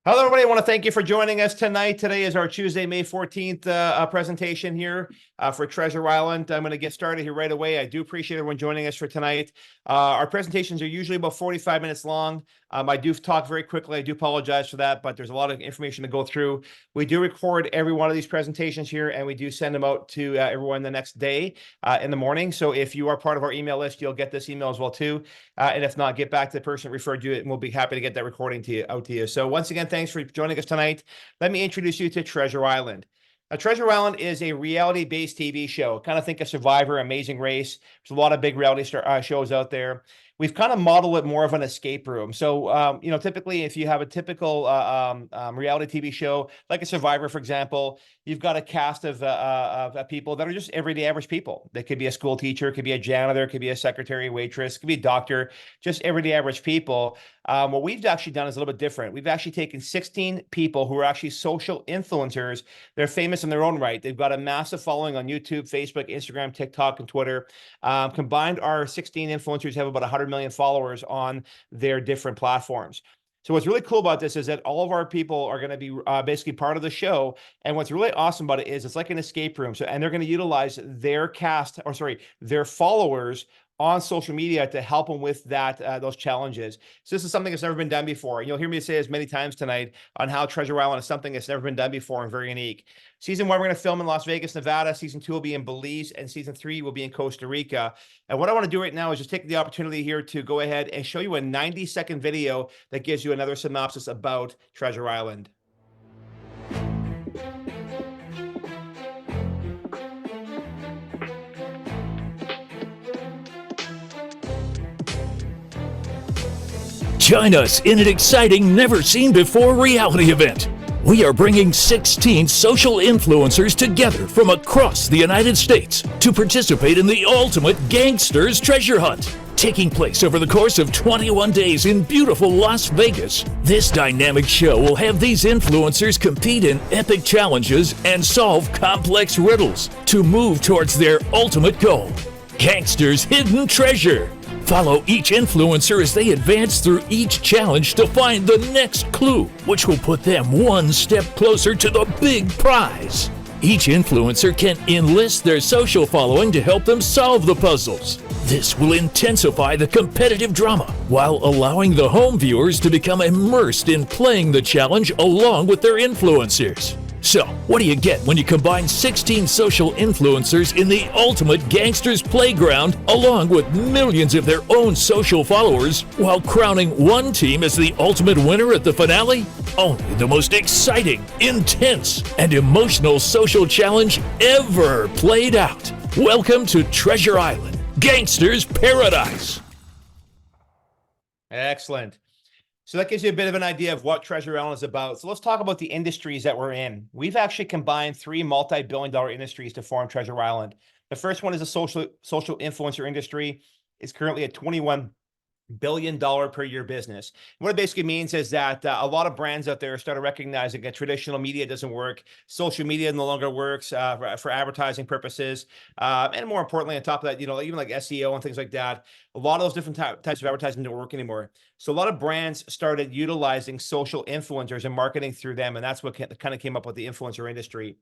Hello, everybody. I want to thank you for joining us tonight. Today is our Tuesday, May 14th presentation here for Treasure Island. I'm going to get started here right away. I do appreciate everyone joining us for tonight. Our presentations are usually about 45 minutes long. I do talk very quickly. I do apologize for that, but there's a lot of information to go through. We do record every one of these presentations here, and we do send them out to everyone the next day in the morning. So if you are part of our email list, you'll get this email as well too. And if not, get back to the person that referred you, and we'll be happy to get that recording out to you. So once again, thanks for joining us tonight. Let me introduce you to Treasure Island. Treasure Island is a reality-based TV show. Kind of think of Survivor, Amazing Race. There's a lot of big reality shows out there. We've kind of modeled it more of an escape room. So, typically if you have a typical reality TV show, like a Survivor, for example, you've got a cast of people that are just everyday average people. They could be a school teacher, could be a janitor, could be a secretary, waitress, could be a doctor, just everyday average people. What we've actually done is a little bit different. We've actually taken 16 people who are actually social influencers. They're famous in their own right. They've got a massive following on YouTube, Facebook, Instagram, TikTok, and Twitter. Combined, our 16 influencers have about 100 million followers on their different platforms. So what's really cool about this is that all of our people are going to be basically part of the show. And what's really awesome about it is it's like an escape room. So, and they're going to utilize their their followers on social media to help them with those challenges. So this is something that's never been done before. You'll hear me say as many times tonight on how Treasure Island is something that's never been done before and very unique. Season 1, we're going to film in Las Vegas, Nevada. Season 2 will be in Belize, and Season 3 will be in Costa Rica. And what I want to do right now is just take the opportunity here to go ahead and show you a 90-second video that gives you another synopsis about Treasure Island. Join us in an exciting, never-seen-before reality event. We are bringing 16 social influencers together from across the United States to participate in the ultimate gangster's treasure hunt. Taking place over the course of 21 days in beautiful Las Vegas, this dynamic show will have these influencers compete in epic challenges and solve complex riddles to move towards their ultimate goal: Gangster's Hidden Treasure. Follow each influencer as they advance through each challenge to find the next clue, which will put them one step closer to the big prize. Each influencer can enlist their social following to help them solve the puzzles. This will intensify the competitive drama while allowing the home viewers to become immersed in playing the challenge along with their influencers. So, what do you get when you combine 16 social influencers in the ultimate gangster's playground along with millions of their own social followers while crowning one team as the ultimate winner at the finale? Only the most exciting, intense, and emotional social challenge ever played out. Welcome to Treasure Island, Gangster's Paradise. Excellent. So that gives you a bit of an idea of what Treasure Island is about. So let's talk about the industries that we're in. We've actually combined 3 multi-billion-dollar industries to form Treasure Island. The first one is the social influencer industry. It's currently a $21 billion per year business. What it basically means is that a lot of brands out there started recognizing that traditional media doesn't work. Social media no longer works for advertising purposes. And more importantly, on top of that, even like SEO and things like that, a lot of those different types of advertising don't work anymore. So a lot of brands started utilizing social influencers and marketing through them. And that's what kind of came up with the influencer industry.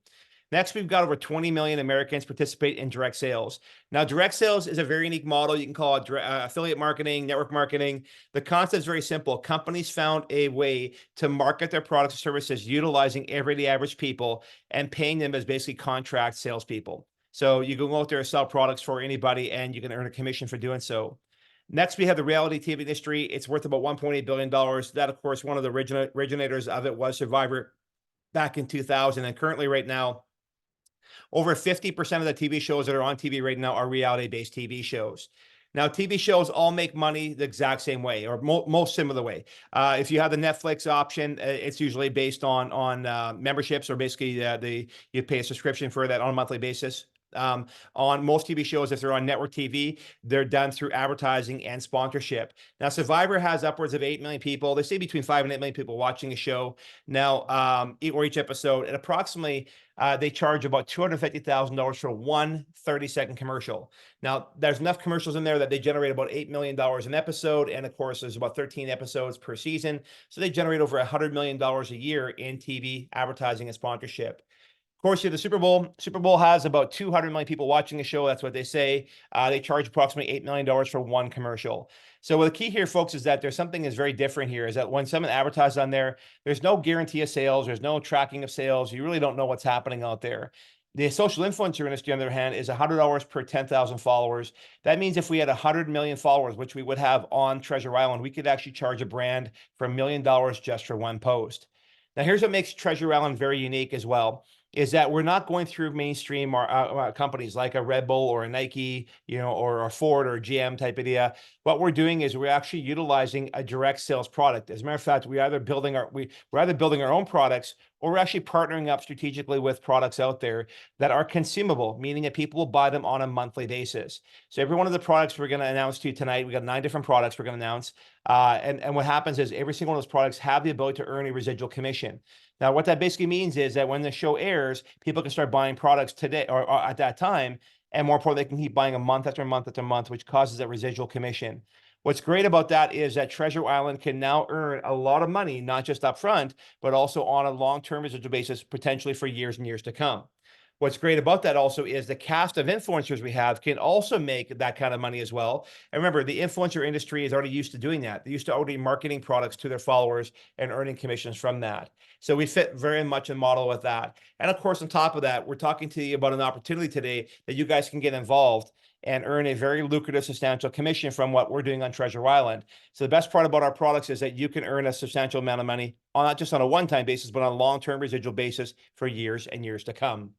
Next, we've got over 20 million Americans participate in direct sales. Now, direct sales is a very unique model. You can call it affiliate marketing, network marketing. The concept is very simple. Companies found a way to market their products and services utilizing everyday average people and paying them as basically contract salespeople. So you can go out there and sell products for anybody, and you can earn a commission for doing so. Next, we have the reality TV industry. It's worth about $1.8 billion. That, of course, one of the originators of it was Survivor back in 2000. And currently right now, over 50% of the TV shows that are on TV right now are reality-based TV shows. Now, TV shows all make money the exact same way, or most similar way. If you have the Netflix option, it's usually based on memberships, or basically you pay a subscription for that on a monthly basis. On most TV shows, if they're on network TV, they're done through advertising and sponsorship. Now, Survivor has upwards of 8 million people. They say between 5 and 8 million people watching a show now, or each episode, and approximately they charge about $250,000 for one 30-second commercial. Now, there's enough commercials in there that they generate about $8 million an episode. And of course, there's about 13 episodes per season. So they generate over $100 million a year in TV advertising and sponsorship. Of course, the Super Bowl. Super Bowl has about 200 million people watching a show. That's what they say. They charge approximately $8 million for one commercial. So the key here, folks, is that there's something that's very different here, is that when someone advertises on there, there's no guarantee of sales. There's no tracking of sales. You really don't know what's happening out there. The social influencer industry, on the other hand, is $100 per 10,000 followers. That means if we had 100 million followers, which we would have on Treasure Island, we could actually charge a brand for $1 million just for one post. Now, here's what makes Treasure Island very unique as well, is that we're not going through mainstream or companies like a Red Bull or a Nike, or a Ford or a GM type idea. What we're doing is we're actually utilizing a direct sales product. As a matter of fact, we're either building our own products, or we're actually partnering up strategically with products out there that are consumable, meaning that people will buy them on a monthly basis. So every one of the products we're going to announce to you tonight, we got 9 different products we're going to announce. And what happens is every single one of those products have the ability to earn a residual commission. Now, what that basically means is that when the show airs, people can start buying products today or at that time. And more importantly, they can keep buying a month after month after month, which causes a residual commission. What's great about that is that Treasure Island can now earn a lot of money, not just upfront, but also on a long-term residual basis, potentially for years and years to come. What's great about that also is the cast of influencers we have can also make that kind of money as well. And remember, the influencer industry is already used to doing that. They used to already marketing products to their followers and earning commissions from that. So we fit very much in model with that. And of course, on top of that, we're talking to you about an opportunity today that you guys can get involved and earn a very lucrative, substantial commission from what we're doing on Treasure Island. So the best part about our products is that you can earn a substantial amount of money, not just on a one-time basis, but on a long-term residual basis for years and years to come.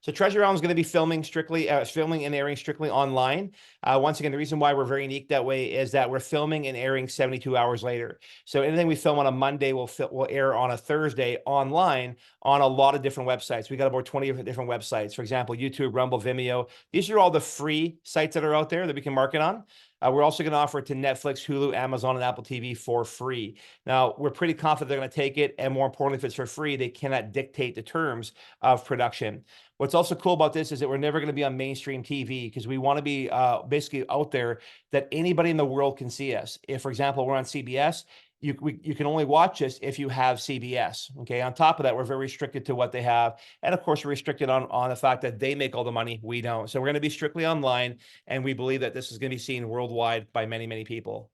So Treasure Island is going to be filming and airing strictly online. Once again, the reason why we're very unique that way is that we're filming and airing 72 hours later. So anything we film on a Monday will air on a Thursday online on a lot of different websites. We got about 20 different websites. For example, YouTube, Rumble, Vimeo. These are all the free sites that are out there that we can market on. We're also going to offer it to Netflix, Hulu, Amazon, and Apple TV for free. Now, we're pretty confident they're going to take it. And more importantly, if it's for free, they cannot dictate the terms of production. What's also cool about this is that we're never going to be on mainstream TV, because we want to be basically out there that anybody in the world can see us. If, for example, we're on CBS, you can only watch us if you have CBS. Okay. On top of that, we're very restricted to what they have. And of course, we're restricted on the fact that they make all the money, we don't. So we're going to be strictly online. And we believe that this is going to be seen worldwide by many, many people.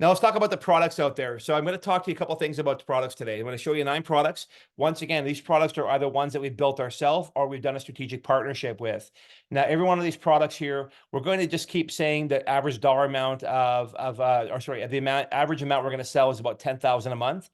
Now let's talk about the products out there. So I'm going to talk to you a couple of things about the products today. I'm going to show you 9 products. Once again, these products are either ones that we've built ourselves or we've done a strategic partnership with. Now, every one of these products here, we're going to just keep saying the average dollar amount the average amount we're going to sell is about $10,000 a month.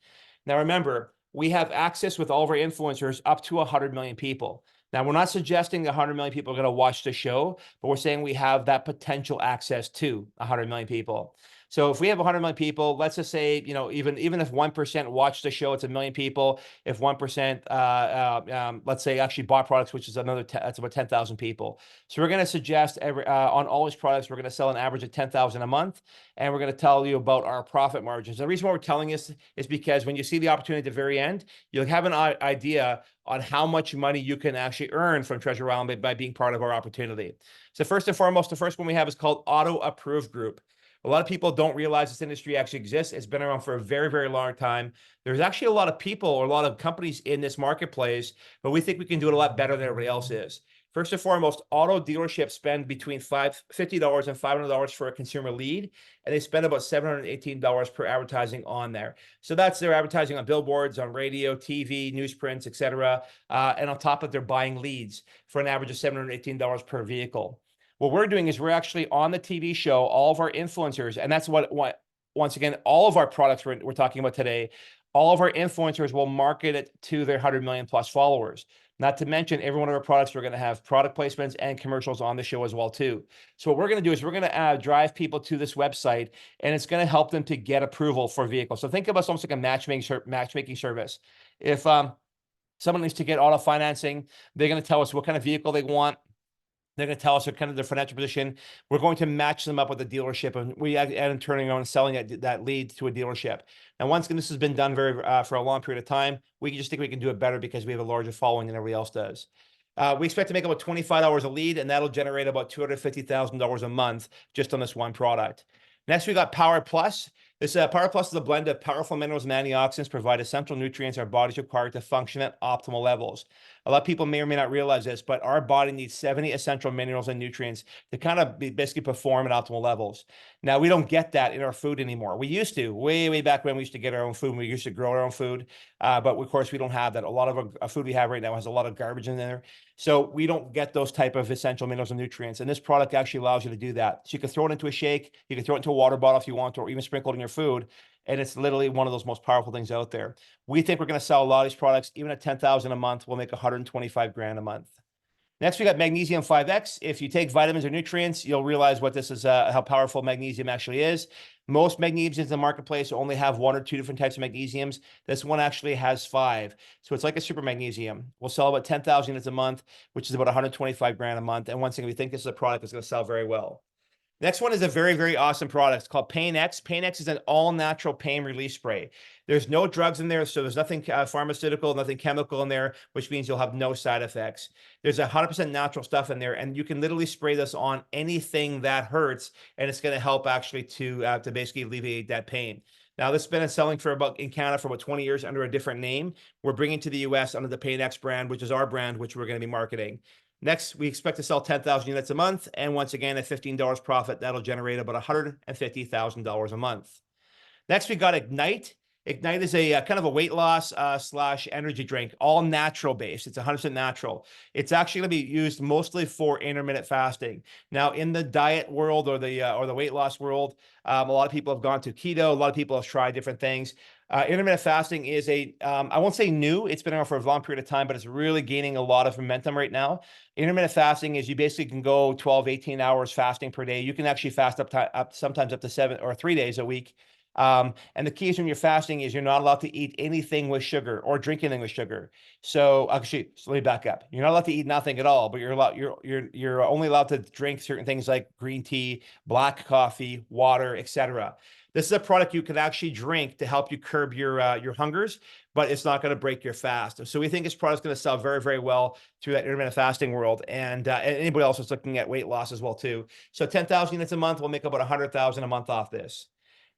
Now, remember, we have access with all of our influencers up to 100 million people. Now, we're not suggesting 100 million people are going to watch the show, but we're saying we have that potential access to 100 million people. So if we have 100 million people, let's just say, even if 1% watch the show, it's 1 million people. If 1%, let's say, actually bought products, which is that's about 10,000 people. So we're going to suggest on all these products, we're going to sell an average of 10,000 a month, and we're going to tell you about our profit margins. The reason why we're telling this is because when you see the opportunity at the very end, you'll have an idea on how much money you can actually earn from Treasure Island by being part of our opportunity. So first and foremost, the first one we have is called Auto Approve Group. A lot of people don't realize this industry actually exists. It's been around for a very, very long time. There's actually a lot of people or a lot of companies in this marketplace, but we think we can do it a lot better than everybody else is. First and foremost, auto dealerships spend between $50 and $500 for a consumer lead, and they spend about $718 per advertising on there. So that's their advertising on billboards, on radio, TV, newsprints, etc. And on top of it, they're buying leads for an average of $718 per vehicle. What we're doing is we're actually on the TV show, all of our influencers, and that's what once again, all of our products we're talking about today, all of our influencers will market it to their 100 million plus followers. Not to mention, every one of our products, we're going to have product placements and commercials on the show as well, too. So what we're going to do is we're going to drive people to this website, and it's going to help them to get approval for vehicles. So think of us almost like a matchmaking service. If someone needs to get auto financing, they're going to tell us what kind of vehicle they want. They're going to tell us their kind of their financial position. We're going to match them up with a dealership, and we end turning around and selling that lead to a dealership. Now, once again, this has been done for a long period of time. We just think we can do it better because we have a larger following than everybody else does. We expect to make about $25 a lead, and that'll generate about $250,000 a month just on this one product. Next, we got Power Plus. This Power Plus is a blend of powerful minerals and antioxidants, provide essential nutrients our bodies require to function at optimal levels. A lot of people may or may not realize this, but our body needs 70 essential minerals and nutrients to kind of basically perform at optimal levels. Now, we don't get that in our food anymore. We used to, way back when we used to get our own food, we used to grow our own food, but of course we don't have that. A lot of our food we have right now has a lot of garbage in there. So we don't get those type of essential minerals and nutrients. And this product actually allows you to do that. So you can throw it into a shake, you can throw it into a water bottle if you want to, or even sprinkle it in your food. And it's literally one of those most powerful things out there. We think we're going to sell a lot of these products. Even at $10,000 a month, we'll make 125 grand a month. Next, we got Magnesium 5X. If you take vitamins or nutrients, you'll realize what this is, how powerful magnesium actually is. Most magnesiums in the marketplace only have 1 or 2 different types of magnesiums. This one actually has 5. So it's like a super magnesium. We'll sell about 10,000 units a month, which is about 125 grand a month. And once again, we think this is a product that's going to sell very well. Next one is a very, very awesome product. It's called Pain X. Pain X is an all-natural pain relief spray. There's no drugs in there, so there's nothing pharmaceutical, nothing chemical in there, which means you'll have no side effects. There's 100% natural stuff in there, and you can literally spray this on anything that hurts, and it's going to help actually to basically alleviate that pain. Now, this has been selling in Canada for about 20 years under a different name. We're bringing to the US under the Pain X brand, which is our brand, which we're going to be marketing. Next, we expect to sell 10,000 units a month. And once again, at $15 profit, that'll generate about $150,000 a month. Next, we got Ignite. Ignite is a kind of a weight loss slash energy drink, all natural based. It's 100% natural. It's actually going to be used mostly for intermittent fasting. Now, in the diet world or the weight loss world, a lot of people have gone to keto. A lot of people have tried different things. Intermittent fasting is I won't say new, it's been around for a long period of time, but it's really gaining a lot of momentum right now. Intermittent fasting is you basically can go 12, 18 hours fasting per day. You can actually fast sometimes up to 7 or 3 days a week. And the key is when you're fasting is you're not allowed to eat anything with sugar or drink anything with sugar. So actually, so let me back up. You're not allowed to eat nothing at all, but you're only allowed to drink certain things like green tea, black coffee, water, etc. This is a product you can actually drink to help you curb your hungers, but it's not going to break your fast. So we think this product is going to sell very, very well through that intermittent fasting world, and anybody else is looking at weight loss as well too. So 10,000 units a month, we'll make about 100,000 a month off this.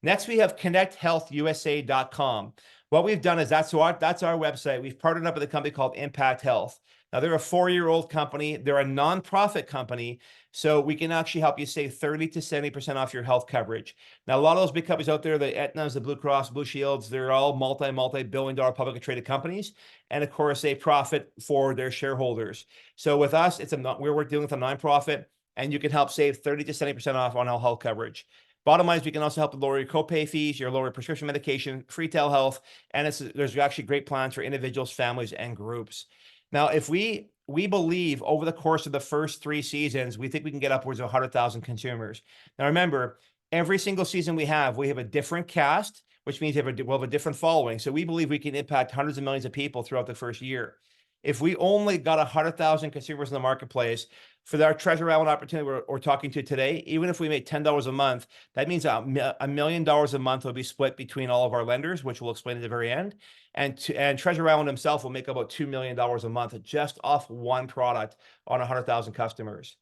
Next, we have connecthealthusa.com. What we've done is that's our website. We've partnered up with a company called Impact Health. Now, they're a 4-year-old company. They're a nonprofit company, so we can actually help you save 30 to 70% off your health coverage. Now, a lot of those big companies out there, the Aetnas, the Blue Cross, Blue Shields, they're all multi-billion-dollar publicly traded companies, and of course, they profit for their shareholders. So with us, we're dealing with a nonprofit, and you can help save 30 to 70% off on all health coverage. Bottom line is we can also help to lower your copay fees, your lower prescription medication, free telehealth, and there's actually great plans for individuals, families, and groups. Now, if we believe over the course of the first 3 seasons, we think we can get upwards of 100,000 consumers. Now, remember, every single season we have a different cast, which means we'll have a different following. So we believe we can impact hundreds of millions of people throughout the first year. If we only got 100,000 consumers in the marketplace for our Treasure Island opportunity we're talking to today, even if we made $10 a month, that means $1 million a month will be split between all of our lenders, which we'll explain at the very end. And Treasure Island himself will make about $2 million a month just off one product on 100,000 customers.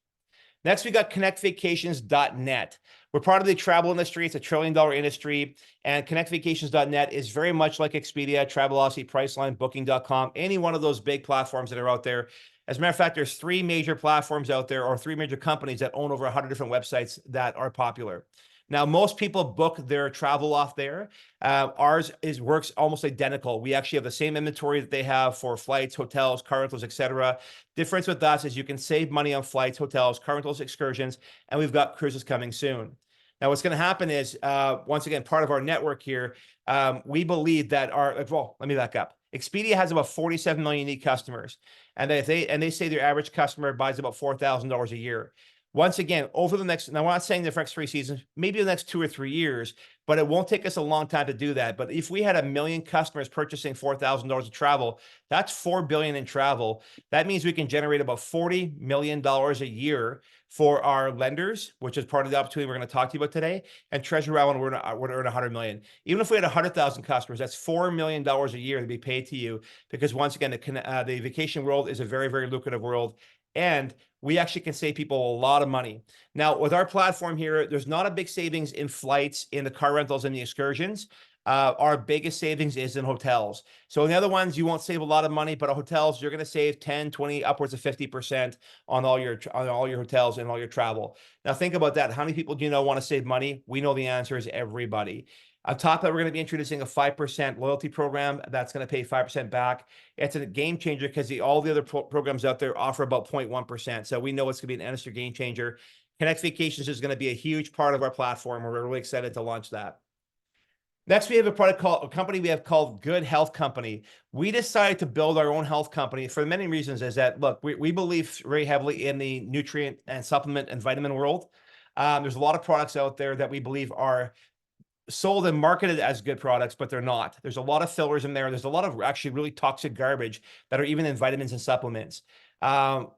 Next, we got connectvacations.net. We're part of the travel industry. It's a $1 trillion industry. And connectvacations.net is very much like Expedia, Travelocity, Priceline, Booking.com, any one of those big platforms that are out there. As a matter of fact, there's 3 major platforms out there, or 3 major companies that own over 100 different websites that are popular. Now, most people book their travel off there. Ours works almost identical. We actually have the same inventory that they have for flights, hotels, car rentals, etc. Difference with us is you can save money on flights, hotels, car rentals, excursions, and we've got cruises coming soon. Now, what's going to happen is, once again, part of our network here, we believe that let me back up. Expedia has about 47 million unique customers, and they say their average customer buys about $4,000 a year. Once again, over the next, now we're not saying the next 3 seasons, maybe the next 2 or 3 years, but it won't take us a long time to do that. But if we had 1 million customers purchasing $4,000 of travel, that's $4 billion in travel. That means we can generate about $40 million a year for our lenders, which is part of the opportunity we're going to talk to you about today. And Treasure Island, we're going to earn 100 million. Even if we had 100,000 customers, that's $4 million a year to be paid to you, because once again, the vacation world is a very, very lucrative world. And we actually can save people a lot of money. Now, with our platform here, there's not a big savings in flights, in the car rentals, and the excursions. Our biggest savings is in hotels. So in the other ones, you won't save a lot of money, but at hotels, you're going to save 10, 20, upwards of 50% on all your hotels and all your travel. Now, think about that. How many people do you know want to save money? We know the answer is everybody. On top of that, we're going to be introducing a 5% loyalty program that's going to pay 5% back. It's a game changer because all the other programs out there offer about 0.1%. So we know it's going to be an industry game changer. Connect Vacations is going to be a huge part of our platform. We're really excited to launch that. Next, we have a company we have called Good Health Company. We decided to build our own health company for many reasons. Is that, look, we believe very heavily in the nutrient and supplement and vitamin world. There's a lot of products out there that we believe are sold and marketed as good products, but they're not. There's a lot of fillers in there. There's a lot of actually really toxic garbage that are even in vitamins and supplements.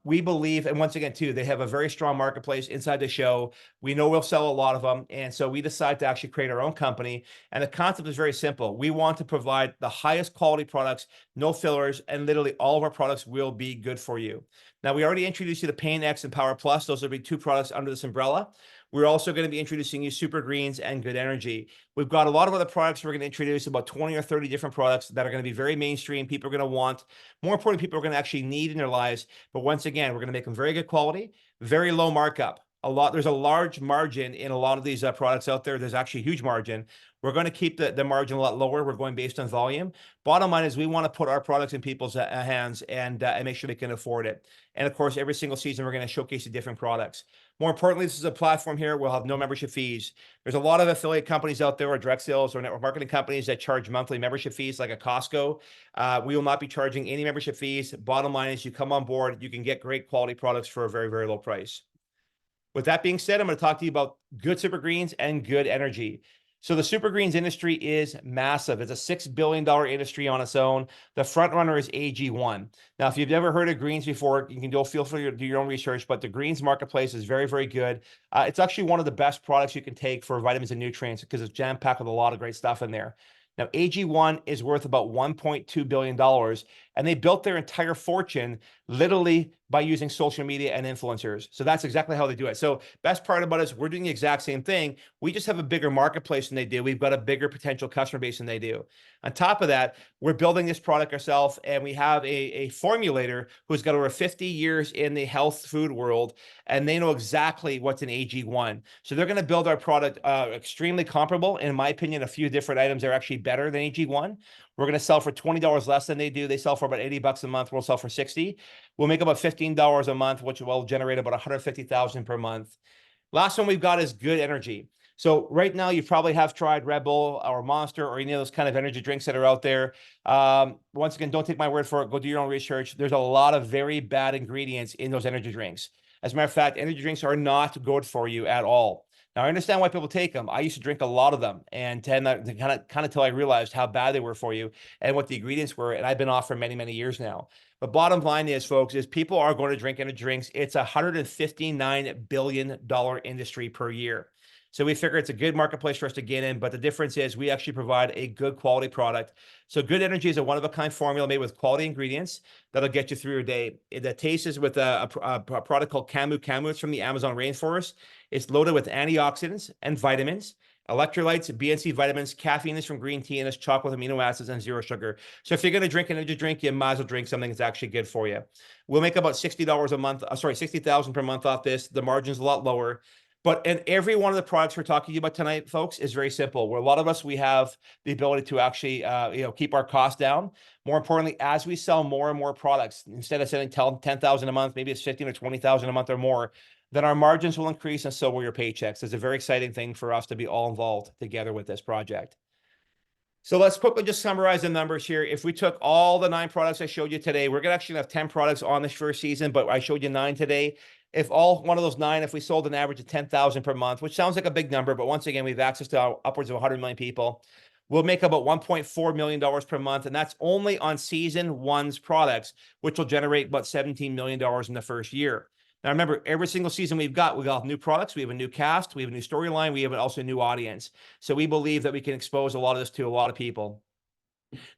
We believe, and once again, too, they have a very strong marketplace inside the show. We know we'll sell a lot of them. And so we decided to actually create our own company. And the concept is very simple. We want to provide the highest quality products, no fillers, and literally all of our products will be good for you. Now, we already introduced you to Pain X and Power Plus. Those will be 2 products under this umbrella. We're also going to be introducing you Super Greens and Good Energy. We've got a lot of other products we're going to introduce, about 20 or 30 different products that are going to be very mainstream. People are going to want, more importantly, people are going to actually need in their lives. But once again, we're going to make them very good quality, very low markup. There's a large margin in a lot of these products out there. There's actually a huge margin. We're going to keep the margin a lot lower. We're going based on volume. Bottom line is we want to put our products in people's hands and make sure they can afford it. And of course, every single season, we're going to showcase the different products. More importantly, this is a platform here. We'll have no membership fees. There's a lot of affiliate companies out there, or direct sales or network marketing companies that charge monthly membership fees, like a Costco. We will not be charging any membership fees. Bottom line is you come on board, you can get great quality products for a very, very low price. With that being said, I'm going to talk to you about Good Super Greens and Good Energy. So the Super Greens industry is massive. It's a $6 billion industry on its own. The front runner is AG1. Now, if you've never heard of greens before, you can feel free to do your own research, but the greens marketplace is very, very good. It's actually one of the best products you can take for vitamins and nutrients because it's jam-packed with a lot of great stuff in there. Now, AG1 is worth about $1.2 billion, and they built their entire fortune literally by using social media and influencers. So that's exactly how they do it. So best part about it is we're doing the exact same thing. We just have a bigger marketplace than they do. We've got a bigger potential customer base than they do. On top of that, we're building this product ourselves, and we have a formulator who's got over 50 years in the health food world, and they know exactly what's in AG1. So they're going to build our product extremely comparable. In my opinion, a few different items are actually better than AG1. We're going to sell for $20 less than they do. They sell for about $80 a month. We'll sell for $60. We'll make about $15 a month, which will generate about $150,000 per month. Last one we've got is Good Energy. So right now, you probably have tried Red Bull or Monster or any of those kind of energy drinks that are out there. Once again, don't take my word for it. Go do your own research. There's a lot of very bad ingredients in those energy drinks. As a matter of fact, energy drinks are not good for you at all. Now, I understand why people take them. I used to drink a lot of them, and kind of till I realized how bad they were for you and what the ingredients were. And I've been off for many, many years now. But bottom line is, folks, is people are going to drink energy drinks. It's a $159 billion industry per year. So we figure it's a good marketplace for us to get in, but the difference is we actually provide a good quality product. So Good Energy is a one-of-a-kind formula made with quality ingredients that'll get you through your day. The taste is with a product called Camu Camu. It's from the Amazon rainforest. It's loaded with antioxidants and vitamins, electrolytes, BNC vitamins. Caffeine is from green tea, and it's chocolate, amino acids, and zero sugar. So if you're going to drink an energy drink, you might as well drink something that's actually good for you. We'll make about $60 a month, $60,000 per month off this. The margin's a lot lower. And every one of the products we're talking about tonight, folks, is very simple. Where a lot of us, we have the ability to actually, keep our costs down. More importantly, as we sell more and more products, instead of selling $10,000 a month, maybe it's $15,000 or $20,000 a month or more, then our margins will increase, and so will your paychecks. It's a very exciting thing for us to be all involved together with this project. So let's quickly just summarize the numbers here. If we took all the 9 products I showed you today, we're gonna actually have 10 products on this first season, but I showed you 9 today. If all one of those 9, if we sold an average of 10,000 per month, which sounds like a big number, but once again, we have access to upwards of 100 million people. We'll make about $1.4 million per month, and that's only on season 1's products, which will generate about $17 million in the first year. Now, remember, every single season we got new products, we have a new cast, we have a new storyline, we have also a new audience. So we believe that we can expose a lot of this to a lot of people.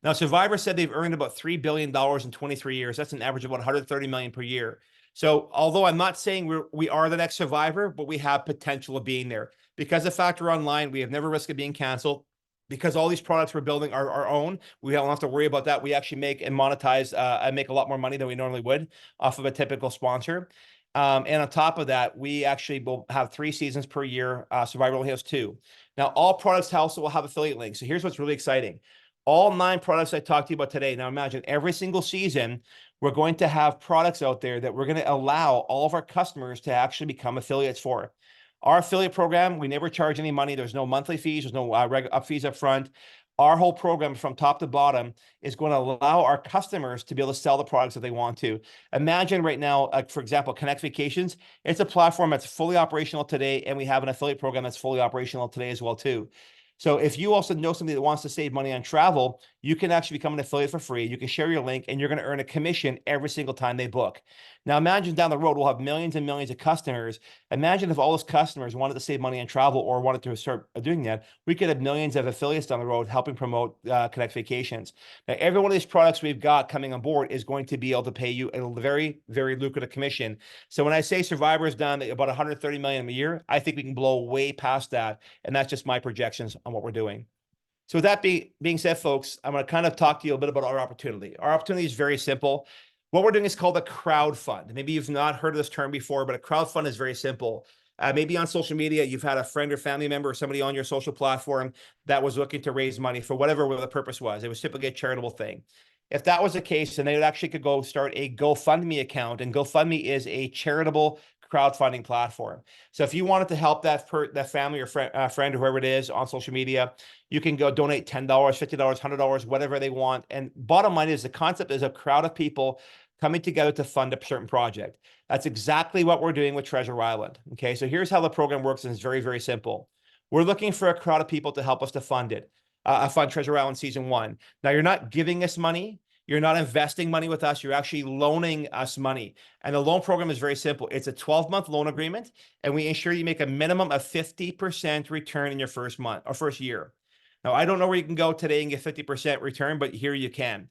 Now, Survivor said they've earned about $3 billion in 23 years. That's an average of about 130 million per year. So although I'm not saying we are the next Survivor, but we have potential of being there. Because the Factor Online, we have never risk of being canceled. Because all these products we're building are our own, we don't have to worry about that. We actually make and monetize and make a lot more money than we normally would off of a typical sponsor. And on top of that, we actually will have 3 seasons per year. Survivor only has 2. Now, all products also will have affiliate links. So here's what's really exciting. All 9 products I talked to you about today. Now, imagine every single season, we're going to have products out there that we're going to allow all of our customers to actually become affiliates for. Our affiliate program, we never charge any money. There's no monthly fees. There's no fees up front. Our whole program from top to bottom is going to allow our customers to be able to sell the products that they want to. Imagine right now, for example, Connect Vacations. It's a platform that's fully operational today, and we have an affiliate program that's fully operational today as well too. So if you also know somebody that wants to save money on travel, you can actually become an affiliate for free. You can share your link, and you're going to earn a commission every single time they book. Now, imagine down the road, we'll have millions and millions of customers. Imagine if all those customers wanted to save money on travel or wanted to start doing that, we could have millions of affiliates down the road helping promote Connect Vacations. Now, every one of these products we've got coming on board is going to be able to pay you a very, very lucrative commission. So when I say Survivor's done about 130 million a year, I think we can blow way past that. And that's just my projections on what we're doing. So with that being said, folks, I'm going to kind of talk to you a bit about our opportunity. Our opportunity is very simple. What we're doing is called a crowd fund. Maybe you've not heard of this term before, but a crowd fund is very simple. Maybe on social media, you've had a friend or family member or somebody on your social platform that was looking to raise money for whatever the purpose was. It was typically a charitable thing. If that was the case, then they actually could go start a GoFundMe account, and GoFundMe is a charitable crowdfunding platform. So if you wanted to help that family or friend or whoever it is on social media, you can go donate $10, $50, $100, whatever they want. And bottom line is the concept is a crowd of people coming together to fund a certain project. That's exactly what we're doing with Treasure Island. Okay, so here's how the program works, and it's very, very simple. We're looking for a crowd of people to help us to fund it. Fund Treasure Island Season 1. Now, you're not giving us money. You're not investing money with us. You're actually loaning us money. And the loan program is very simple. It's a 12-month loan agreement, and we ensure you make a minimum of 50% return in your first month or first year. Now, I don't know where you can go today and get 50% return, but here you can.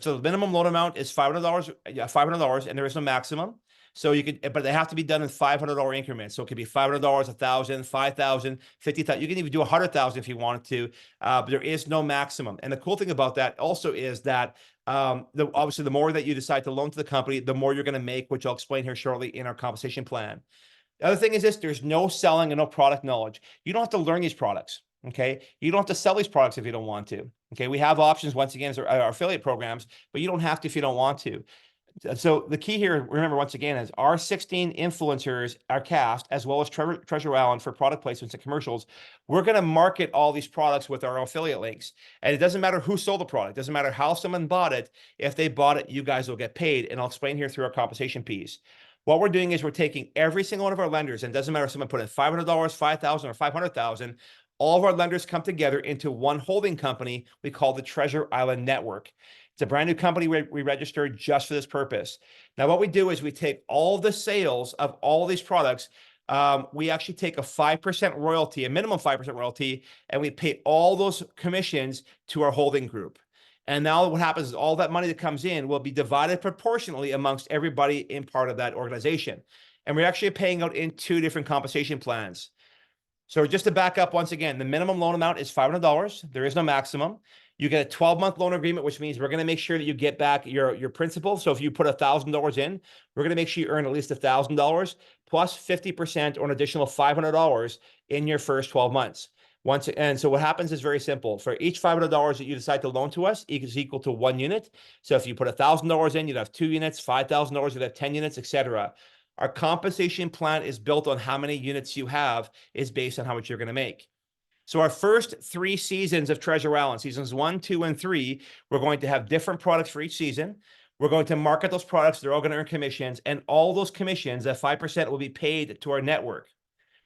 So the minimum loan amount is $500, and there is no maximum. So you could, but they have to be done in $500 increments. So it could be $500, $1,000, $5,000, $50,000. You can even do $100,000 if you wanted to, but there is no maximum. And the cool thing about that also is that obviously the more that you decide to loan to the company, the more you're going to make, which I'll explain here shortly in our compensation plan. The other thing is this: there's no selling and no product knowledge. You don't have to learn these products. Okay, you don't have to sell these products if you don't want to. Okay, we have options once again as our affiliate programs, but you don't have to if you don't want to. So the key here, remember once again, is our 16 influencers, our cast, as well as Treasure Island for product placements and commercials. We're going to market all these products with our affiliate links. And it doesn't matter who sold the product. It doesn't matter how someone bought it. If they bought it, you guys will get paid. And I'll explain here through our compensation piece. What we're doing is we're taking every single one of our lenders, and it doesn't matter if someone put in $500, $5,000, or $500,000. All of our lenders come together into one holding company we call the Treasure Island Network. It's a brand new company we registered just for this purpose. Now, what we do is we take all the sales of all these products. We actually take a 5% royalty, a minimum 5% royalty, and we pay all those commissions to our holding group. And now what happens is all that money that comes in will be divided proportionally amongst everybody in part of that organization. And we're actually paying out in 2 different compensation plans. So just to back up once again, the minimum loan amount is $500. There is no maximum. You get a 12-month loan agreement, which means we're going to make sure that you get back your principal. So if you put $1,000 in, we're going to make sure you earn at least $1,000 plus 50% or an additional $500 in your first 12 months. And so what happens is very simple. For each $500 that you decide to loan to us, it is equal to 1 unit. So if you put $1,000 in, you'd have 2 units, $5,000, you'd have 10 units, etc. Our compensation plan is built on how many units you have is based on how much you're going to make. So our first 3 seasons of Treasure Island, seasons 1, 2, and 3, we're going to have different products for each season. We're going to market those products. They're all going to earn commissions, and all those commissions, that 5%, will be paid to our network.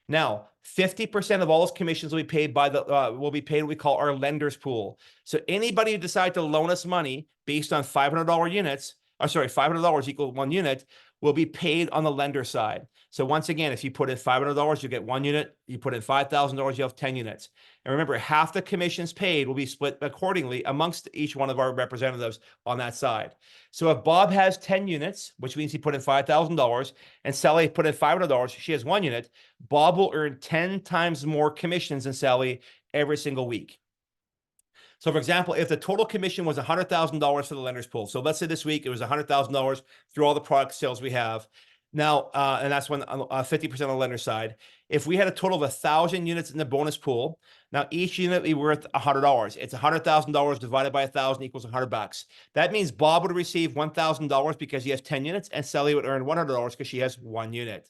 Now, 50% of all those commissions will be paid by what we call our lenders pool. So anybody who decides to loan us money based on $500 units, $500 equal 1 unit, will be paid on the lender side. So once again, if you put in $500, you get 1 unit. You put in $5,000, you have 10 units. And remember, half the commissions paid will be split accordingly amongst each one of our representatives on that side. So if Bob has 10 units, which means he put in $5,000, and Sally put in $500, she has 1 unit, Bob will earn 10 times more commissions than Sally every single week. So for example, if the total commission was $100,000 for the lenders pool, so let's say this week it was $100,000 through all the product sales we have. Now, and that's when 50% on the lender side. If we had a total of 1,000 units in the bonus pool, now each unit would be worth $100. It's $100,000 divided by 1,000 equals $100. That means Bob would receive $1,000 because he has 10 units, and Sally would earn $100 because she has 1 unit.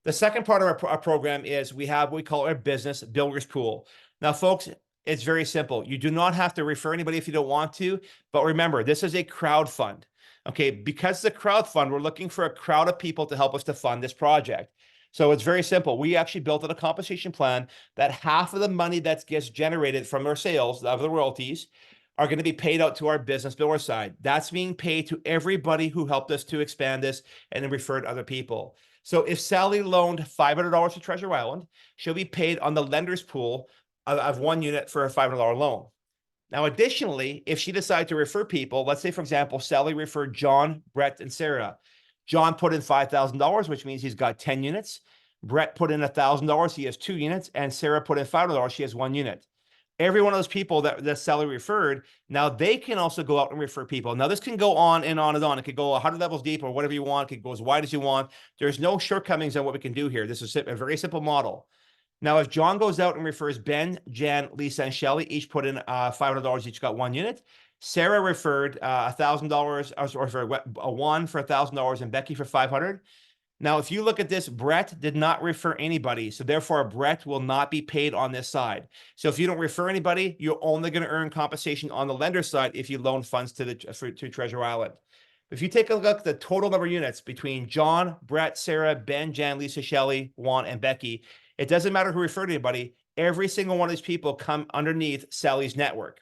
The second part of our program is we have what we call our business builders pool. Now, folks, it's very simple. You do not have to refer anybody if you don't want to, but remember, this is a crowd fund. Okay, because it's a crowd fund, we're looking for a crowd of people to help us to fund this project. So it's very simple. We actually built a compensation plan that half of the money that gets generated from our sales of the royalties are going to be paid out to our business builder side. That's being paid to everybody who helped us to expand this and then referred other people. So if Sally loaned $500 to Treasure Island, she'll be paid on the lender's pool of 1 unit for a $500 loan. Now, additionally, if she decided to refer people, let's say, for example, Sally referred John, Brett, and Sarah. John put in $5,000, which means he's got 10 units. Brett put in $1,000, he has 2 units. And Sarah put in $500, she has 1 unit. Every one of those people that Sally referred, now they can also go out and refer people. Now, this can go on and on and on. It could go 100 levels deep or whatever you want. It could go as wide as you want. There's no shortcomings on what we can do here. This is a very simple model. Now, if John goes out and refers Ben, Jan, Lisa, and Shelly, each put in $500, each got 1 unit. Sarah referred $1,000, or sorry, 1 for $1,000, and Becky for $500. Now, if you look at this, Brett did not refer anybody, so therefore Brett will not be paid on this side. So if you don't refer anybody, you're only going to earn compensation on the lender side if you loan funds to Treasure Island. If you take a look at the total number of units between John, Brett, Sarah, Ben, Jan, Lisa, Shelly, Juan, and Becky, it doesn't matter who referred to anybody. Every single one of these people come underneath Sally's network.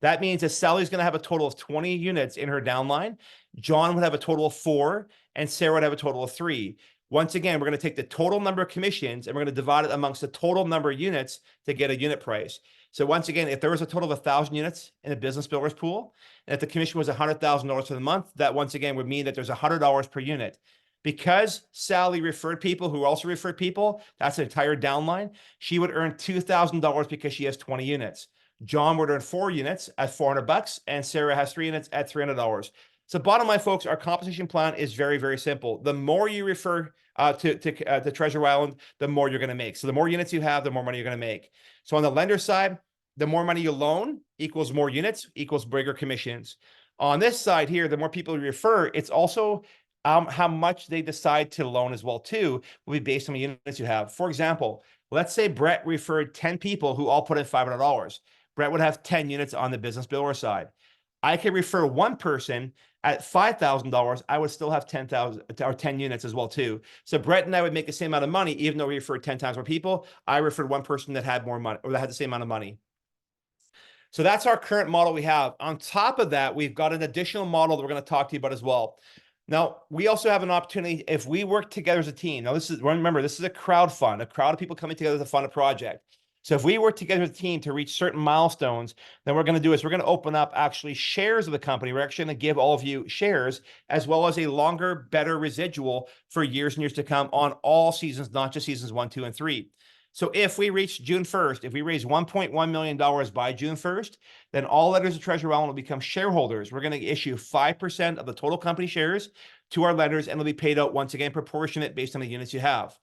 That means that Sally's going to have a total of 20 units in her downline. John would have a total of 4, and Sarah would have a total of 3. Once again, we're going to take the total number of commissions, and we're going to divide it amongst the total number of units to get a unit price. So once again, if there was a total of 1,000 units in the business builders pool, and if the commission was $100,000 for the month, that once again would mean that there's $100 per unit. Because Sally referred people who also referred people, that's an entire downline, she would earn $2,000 because she has 20 units. John would earn 4 units at $400, and Sarah has 3 units at $300. So bottom line, folks, our compensation plan is very, very simple. The more you refer to Treasure Island, the more you're going to make. So the more units you have, the more money you're going to make. So on the lender side, the more money you loan equals more units, equals bigger commissions. On this side here, the more people you refer, it's also how much they decide to loan as well, too, will be based on the units you have. For example, let's say Brett referred 10 people who all put in $500. Brett would have 10 units on the business builder side. I can refer 1 person at $5,000. I would still have 10,000 or 10 units as well, too. So Brett and I would make the same amount of money, even though we referred 10 times more people. I referred 1 person that had more money, or that had the same amount of money. So that's our current model we have. On top of that, we've got an additional model that we're going to talk to you about as well. Now, we also have an opportunity if we work together as a team. Now, remember, this is a crowd fund, a crowd of people coming together to fund a project. So if we work together as a team to reach certain milestones, then what we're going to do is we're going to open up actually shares of the company. We're actually going to give all of you shares, as well as a longer, better residual for years and years to come on all seasons, not just seasons 1, 2, and 3. So if we reach June 1st, if we raise $1.1 million by June 1st, then all lenders of Treasure Island will become shareholders. We're going to issue 5% of the total company shares to our lenders, and they'll be paid out once again proportionate based on the units you have.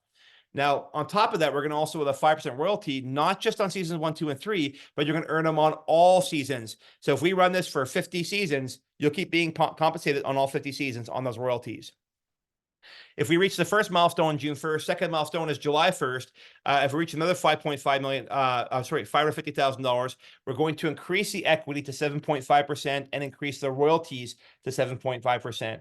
Now, on top of that, we're going to also with a 5% royalty, not just on seasons 1, 2, and 3, but you're going to earn them on all seasons. So if we run this for 50 seasons, you'll keep being compensated on all 50 seasons on those royalties. If we reach the first milestone June 1st, second milestone is July 1st. If we reach another $550,000, we're going to increase the equity to 7.5% and increase the royalties to 7.5%.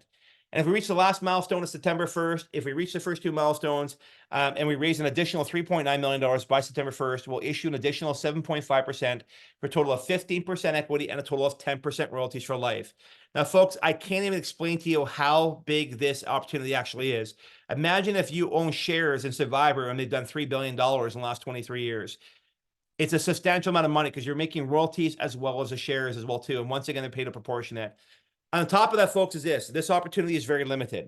And if we reach the last milestone of September 1st, if we reach the first two milestones and we raise an additional $3.9 million by September 1st, we'll issue an additional 7.5% for a total of 15% equity and a total of 10% royalties for life. Now, folks, I can't even explain to you how big this opportunity actually is. Imagine if you own shares in Survivor and they've done $3 billion in the last 23 years. It's a substantial amount of money because you're making royalties as well as the shares as well, too. And once again, they're paid a proportionate. On top of that, folks, is this opportunity is very limited.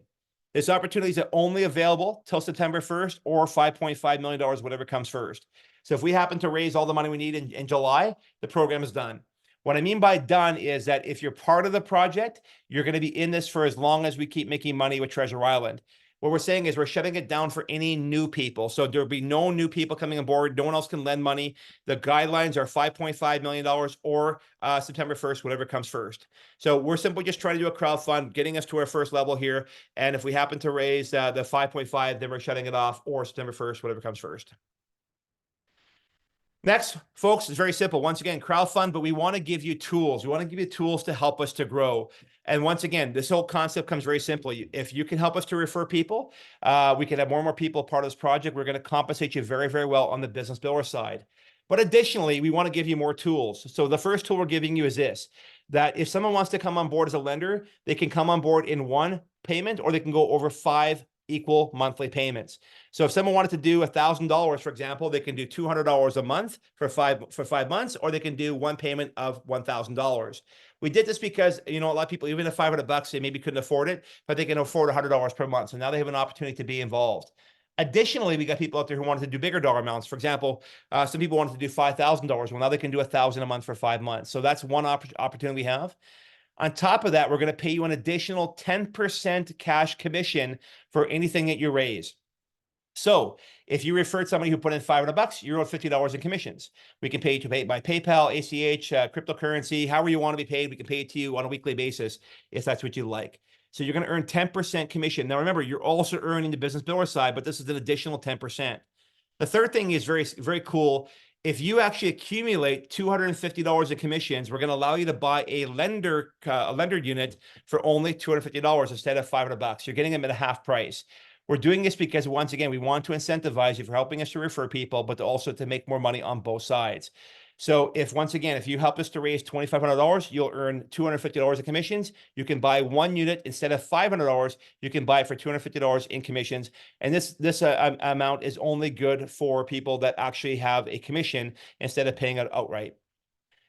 This opportunity is only available till September 1st or $5.5 million, whatever comes first. So if we happen to raise all the money we need in July, the program is done. What I mean by done is that if you're part of the project, you're going to be in this for as long as we keep making money with Treasure Island. What we're saying is we're shutting it down for any new people. So there'll be no new people coming on board. No one else can lend money. The guidelines are $5.5 million or September 1st, whatever comes first. So we're simply just trying to do a crowd fund, getting us to our first level here. And if we happen to raise the 5.5, then we're shutting it off, or September 1st, whatever comes first. Next, folks, is very simple. Once again, crowdfund, but we want to give you tools. We want to give you tools to help us to grow. And once again, this whole concept comes very simply. If you can help us to refer people, we can have more and more people part of this project. We're going to compensate you very, very well on the business builder side. But additionally, we want to give you more tools. So the first tool we're giving you is this, that if someone wants to come on board as a lender, they can come on board in one payment, or they can go over 5 equal monthly payments. So if someone wanted to do $1,000, for example, they can do $200 a month for 5 months, or they can do one payment of $1,000. We did this because, you know, a lot of people, even at $500, they maybe couldn't afford it, but they can afford $100 per month. So now they have an opportunity to be involved. Additionally, we got people out there who wanted to do bigger dollar amounts. For example, some people wanted to do $5,000. Well, now they can do $1,000 a month for 5 months. So that's one opportunity we have. On top of that, we're going to pay you an additional 10% cash commission for anything that you raise. So if you referred somebody who put in $500, you're owed $50 in commissions. We can pay you to pay by PayPal, ACH, cryptocurrency, however you want to be paid. We can pay it to you on a weekly basis if that's what you like. So you're going to earn 10% commission. Now, remember, you're also earning the business builder side, but this is an additional 10%. The third thing is very, very cool. If you actually accumulate $250 in commissions, we're going to allow you to buy a lender unit for only $250 instead of $500. You're getting them at a half price. We're doing this because, once again, we want to incentivize you for helping us to refer people, but also to make more money on both sides. So once again, if you help us to raise $2,500, you'll earn $250 in commissions. You can buy one unit instead of $500. You can buy it for $250 in commissions. And this amount is only good for people that actually have a commission instead of paying it outright.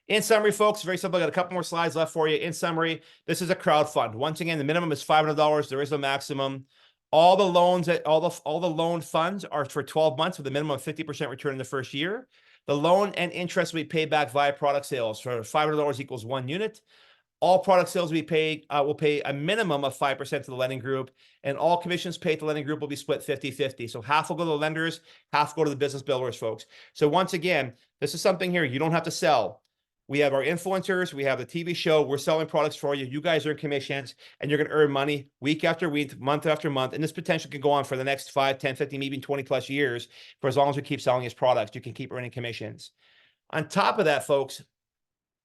In summary, folks, very simple. I got a couple more slides left for you. In summary, this is a crowd fund. Once again, the minimum is $500. There is a maximum. All the loans, all the loan funds are for 12 months with a minimum of 50% return in the first year. The loan and interest we pay back via product sales. For $500 equals 1 unit. All product sales we pay will pay a minimum of 5% to the lending group, and all commissions paid to the lending group will be split 50-50. So half will go to the lenders, half go to the business builders, folks. So once again, this is something here you don't have to sell. We have our influencers, we have the TV show, we're selling products for you. You guys earn commissions, and you're going to earn money week after week, month after month. And this potential can go on for the next 5, 10, 15, maybe 20 plus years. For as long as we keep selling these products, you can keep earning commissions. On top of that, folks,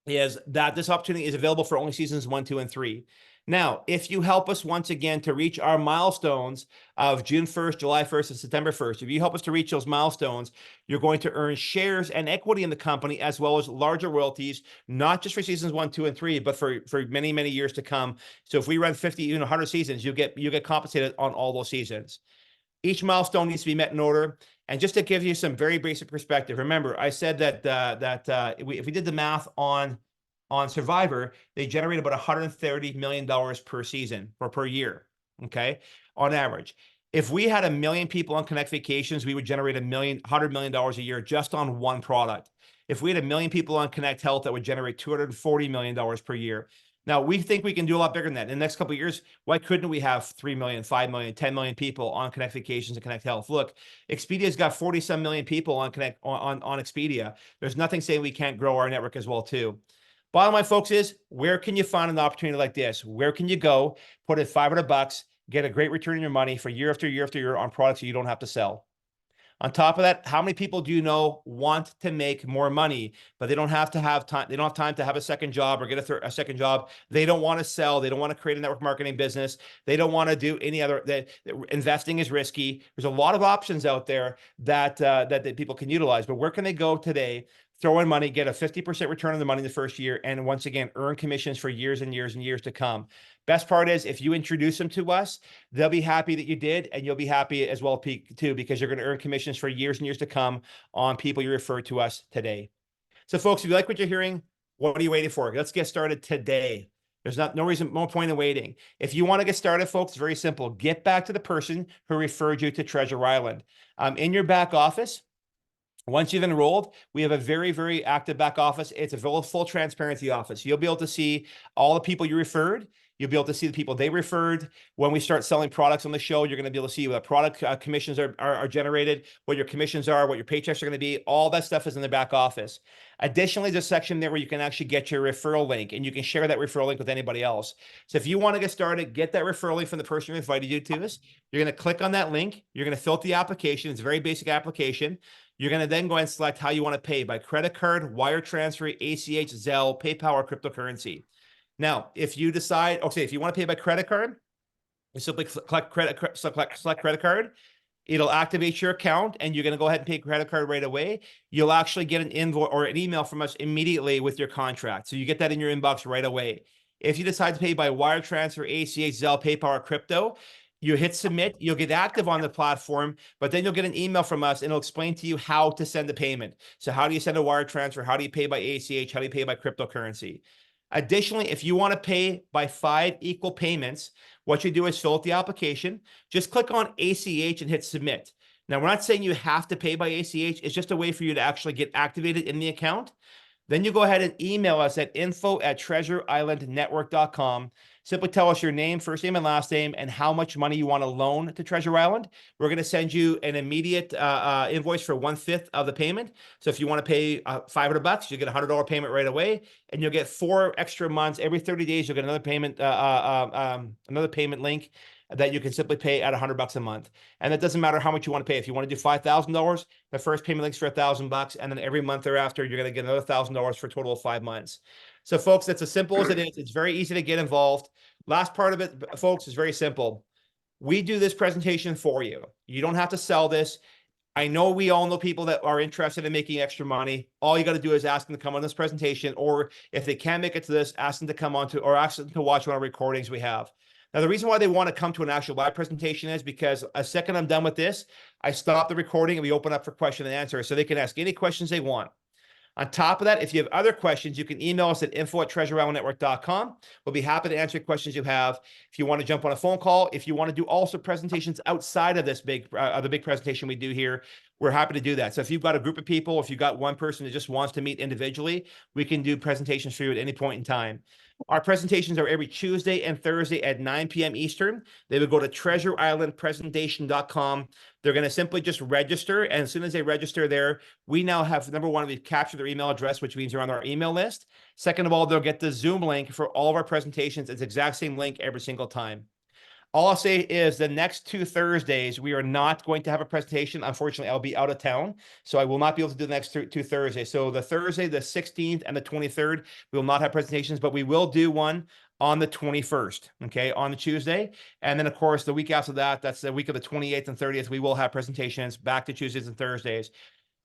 is that this opportunity is available for only seasons 1, 2, and 3. Now, if you help us once again to reach our milestones of June 1st, July 1st, and September 1st, if you help us to reach those milestones, you're going to earn shares and equity in the company, as well as larger royalties, not just for seasons 1, 2, and 3, but for many, many years to come. So if we run 50, even 100 seasons, you get compensated on all those seasons. Each milestone needs to be met in order. And just to give you some very basic perspective, remember, I said that if we did the math on Survivor, they generate about $130 million per season or per year, okay, on average. If we had 1 million people on Connect Vacations, we would generate $100 million a year just on one product. If we had 1 million people on Connect Health, that would generate $240 million per year. Now, we think we can do a lot bigger than that. In the next couple of years, why couldn't we have 3 million, 5 million, 10 million people on Connect Vacations and Connect Health? Look, Expedia's got 40-some million people on Expedia. There's nothing saying we can't grow our network as well, too. Bottom line, folks, is where can you find an opportunity like this? Where can you go, put in $500, get a great return on your money for year after year after year on products that you don't have to sell. On top of that, how many people do you know want to make more money, but they don't have time? They don't have time to have a second job or get a second job. They don't want to sell. They don't want to create a network marketing business. They don't want to do any other. Investing is risky. There's a lot of options out there that people can utilize. But where can they go today? Throw in money, get a 50% return on the money the first year, and once again, earn commissions for years and years and years to come. Best part is if you introduce them to us, they'll be happy that you did, and you'll be happy as well too, because you're going to earn commissions for years and years to come on people you refer to us today. So folks, if you like what you're hearing, what are you waiting for? Let's get started today. There's no point in waiting. If you want to get started, folks, very simple. Get back to the person who referred you to Treasure Island. In your back office, once you've enrolled, we have a very, very active back office. It's a full transparency office. You'll be able to see all the people you referred. You'll be able to see the people they referred. When we start selling products on the show, you're going to be able to see what product commissions are generated, what your commissions are, what your paychecks are going to be. All that stuff is in the back office. Additionally, there's a section there where you can actually get your referral link, and you can share that referral link with anybody else. So if you want to get started, get that referral link from the person who invited you to us. You're going to click on that link. You're going to fill out the application. It's a very basic application. You're going to then go and select how you want to pay, by credit card, wire transfer, ACH, Zelle, PayPal, or cryptocurrency. Now, if you decide, okay, if you want to pay by credit card, you simply select credit card. It'll activate your account, and you're going to go ahead and pay credit card right away. You'll actually get an invoice or an email from us immediately with your contract. So you get that in your inbox right away. If you decide to pay by wire transfer, ACH, Zelle, PayPal, or crypto, you hit submit, you'll get active on the platform, but then you'll get an email from us, and it'll explain to you how to send a payment. So how do you send a wire transfer? How do you pay by ACH? How do you pay by cryptocurrency? Additionally, if you want to pay by 5 equal payments, what you do is fill out the application, just click on ACH and hit submit. Now, we're not saying you have to pay by ACH. It's just a way for you to actually get activated in the account. Then you go ahead and email us at info@treasureislandnetwork.com. Simply tell us your name, first name and last name, and how much money you want to loan to Treasure Island. We're going to send you an immediate invoice for 1/5 of the payment. So if you want to pay $500, you get a $100 payment right away, and you'll get 4 extra months. Every 30 days, you'll get another payment link that you can simply pay at $100 a month. And it doesn't matter how much you want to pay. If you want to do $5,000, the first payment link's for $1,000, and then every month thereafter, you're going to get another $1,000 for a total of 5 months. So folks, it's as simple as it is. It's very easy to get involved. Last part of it, folks, is very simple. We do this presentation for you. You don't have to sell this. I know we all know people that are interested in making extra money. All you got to do is ask them to come on this presentation, or if they can't make it to this, ask them to come on to, or ask them to watch one of our recordings we have. Now, the reason why they want to come to an actual live presentation is because a second I'm done with this, I stop the recording and we open up for question and answer, so they can ask any questions they want. On top of that, if you have other questions, you can email us at info@treasureislandnetwork.com. We'll be happy to answer questions you have. If you want to jump on a phone call, if you want to do also presentations outside of this the big presentation we do here, we're happy to do that. So if you've got a group of people, if you've got one person that just wants to meet individually, we can do presentations for you at any point in time. Our presentations are every Tuesday and Thursday at 9 p.m. Eastern. They would go to treasureislandpresentation.com. They're going to simply just register. And as soon as they register there, we now have, number one, we've captured their email address, which means they're on our email list. Second of all, they'll get the Zoom link for all of our presentations. It's the exact same link every single time. All I'll say is the next 2 Thursdays, we are not going to have a presentation. Unfortunately, I'll be out of town, so I will not be able to do the next 2 Thursdays. So the Thursday, the 16th and the 23rd, we will not have presentations, but we will do one on the 21st, okay, on the Tuesday. And then, of course, the week after that, that's the week of the 28th and 30th, we will have presentations back to Tuesdays and Thursdays.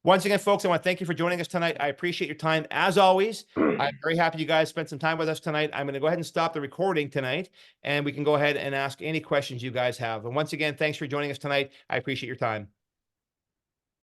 Once again, folks, I want to thank you for joining us tonight. I appreciate your time. As always, I'm very happy you guys spent some time with us tonight. I'm going to go ahead and stop the recording tonight, and we can go ahead and ask any questions you guys have. And once again, thanks for joining us tonight. I appreciate your time.